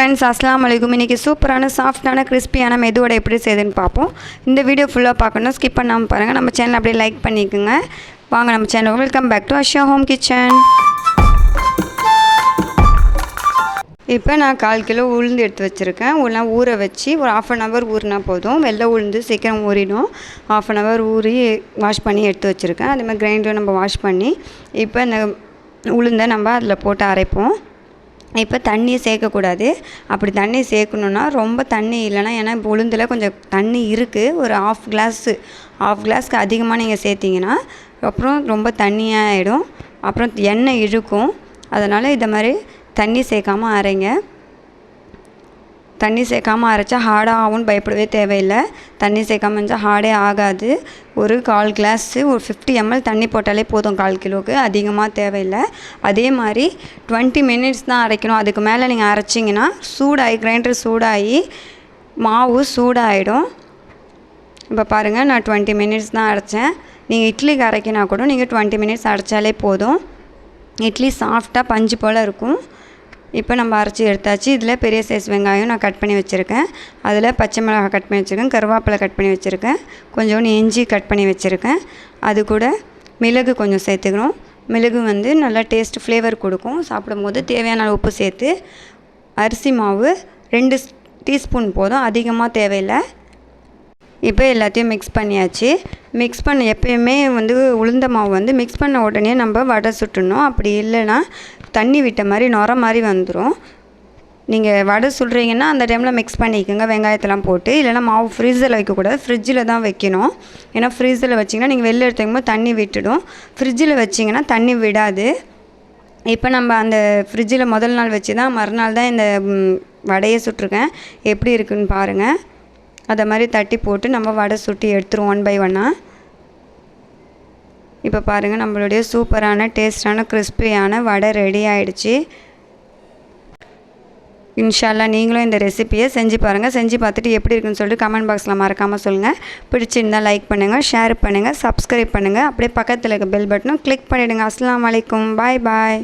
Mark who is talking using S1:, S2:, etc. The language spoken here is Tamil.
S1: ஃப்ரெண்ட்ஸ், அஸ்ஸலாமு அலைக்கும். இன்றைக்கி சூப்பரான சாஃப்டான கிறிஸ்பியான மெதுவடை எப்படி செய்யுதுன்னு பார்ப்போம். இந்த வீடியோ ஃபுல்லாக பார்க்கணும், ஸ்கிப் பண்ணாமல் பாருங்கள். நம்ம சேனல் அப்படியே லைக் பண்ணிக்கோங்க. வாங்க நம்ம channel. Welcome back to Asha home kitchen. இப்போ நான் 1/4 கிலோ உளுந்து எடுத்து வச்சுருக்கேன். ஊற வச்சு ஒரு 1/2 hour ஊறினா போதும். வெள்ளை உளுந்து சீக்கிரம் ஊறிடும். 1/2 hour ஊறி வாஷ் பண்ணி எடுத்து வச்சுருக்கேன். அதேமாதிரி கிரைண்டரும் நம்ம வாஷ் பண்ணி இப்போ இந்த உளுந்தை நம்ம அதில் போட்டு அரைப்போம். இப்போ தண்ணியை சேர்க்கக்கூடாது. அப்படி தண்ணி சேர்க்கணுன்னா ரொம்ப தண்ணி இல்லைனா, ஏன்னா இப்போ உளுந்தில் கொஞ்சம் தண்ணி இருக்குது. ஒரு half கிளாஸ்க்கு அதிகமாக நீங்கள் சேர்த்திங்கன்னா அப்புறம் ரொம்ப தண்ணியாக ஆகிடும். அப்புறம் எண்ணெய் இழுக்கும். அதனால் இதை மாதிரி தண்ணி சேர்க்காமல் அரைங்க. தண்ணி சேர்க்காமல் அரைச்சா ஹார்டாக ஆகும்னு பயப்படவே தேவையில்லை. தண்ணி சேர்க்காமல் இருந்தால் ஹார்டே ஆகாது. ஒரு 1/4 கிளாஸு ஒரு 50 ml தண்ணி போட்டாலே போதும். 1/4 கிலோவுக்கு அதிகமாக தேவையில்லை. அதே மாதிரி 20 minutes தான் அரைக்கணும். அதுக்கு மேலே நீங்கள் அரைச்சிங்கன்னா கிரைண்டர் சூடாகி மாவு சூடாகிடும். இப்போ பாருங்கள், நான் 20 minutes தான் அரைச்சேன். நீங்கள் இட்லிக்கு அரைக்கினா கூட நீங்கள் 20 minutes அரைச்சாலே போதும். இட்லி சாஃப்டாக பஞ்சு போல் இருக்கும். இப்போ நம்ம அரைச்சி எடுத்தாச்சு. இதில் பெரிய சைஸ் வெங்காயம் நான் கட் பண்ணி வச்சுருக்கேன். அதில் பச்சை மிளகாய் கட் பண்ணி வச்சுருக்கேன். கருவேப்பிலை கட் பண்ணி வச்சுருக்கேன். கொஞ்சோண்டு இஞ்சி கட் பண்ணி வச்சுருக்கேன். அது கூட மிளகு கொஞ்சம் சேர்த்துக்கணும். மிளகு நல்லா டேஸ்ட் ஃப்ளேவர் கொடுக்கும். சாப்பிடும்போது தேவையான உப்பு சேர்த்து அரிசி மாவு 2 டீஸ்பூன் போதும், அதிகமாக தேவையில்லை. இப்போ எல்லாத்தையும் மிக்ஸ் பண்ணியாச்சு. மிக்ஸ் பண்ண எப்பயுமே உளுந்த மாவு மிக்ஸ் பண்ண உடனே நம்ம வடை சுட்டணும். அப்படி இல்லைன்னா தண்ணி விட்ட மாதிரி நுர மாதிரி வந்துடும். நீங்கள் வடை சுடுறீங்கன்னா அந்த டைமில் மிக்ஸ் பண்ணிக்கோங்க, வெங்காயத்தெல்லாம் போட்டு. இல்லைனா மாவு ஃப்ரீஸரில் வைக்கக்கூடாது, ஃப்ரிட்ஜில் தான் வைக்கணும். ஏன்னா ஃப்ரீஸரில் வச்சிங்கன்னா நீங்கள் வெளில எடுத்துக்கும்போது தண்ணி விட்டுடும். ஃப்ரிட்ஜில் வச்சிங்கன்னா தண்ணி விடாது. இப்போ நம்ம அந்த ஃப்ரிட்ஜில் முதல் நாள் வச்சு தான் மறுநாள் தான் இந்த வடையை சுட்டிருக்கேன். எப்படி இருக்குன்னு பாருங்கள். அதை மாதிரி தட்டி போட்டு நம்ம வடை சுட்டி எடுத்துருவோம் 1 by 1. இப்போ பாருங்கள், நம்மளுடைய சூப்பரான டேஸ்டான கிறிஸ்பியான வடை ரெடி ஆகிடுச்சு. இன்ஷால்லா நீங்களும் இந்த ரெசிப்பியை செஞ்சு பாருங்கள். செஞ்சு பார்த்துட்டு எப்படி இருக்குன்னு சொல்லிட்டு கமெண்ட் பாக்ஸில் மறக்காமல் சொல்லுங்கள். பிடிச்சிருந்தால் லைக் பண்ணுங்கள், ஷேர் பண்ணுங்கள், சப்ஸ்கிரைப் பண்ணுங்கள். அப்படியே பக்கத்தில் இருக்க பெல் பட்டனும் கிளிக் பண்ணிவிடுங்க. அஸ்ஸலாமு அலைக்கும். பாய் பாய்.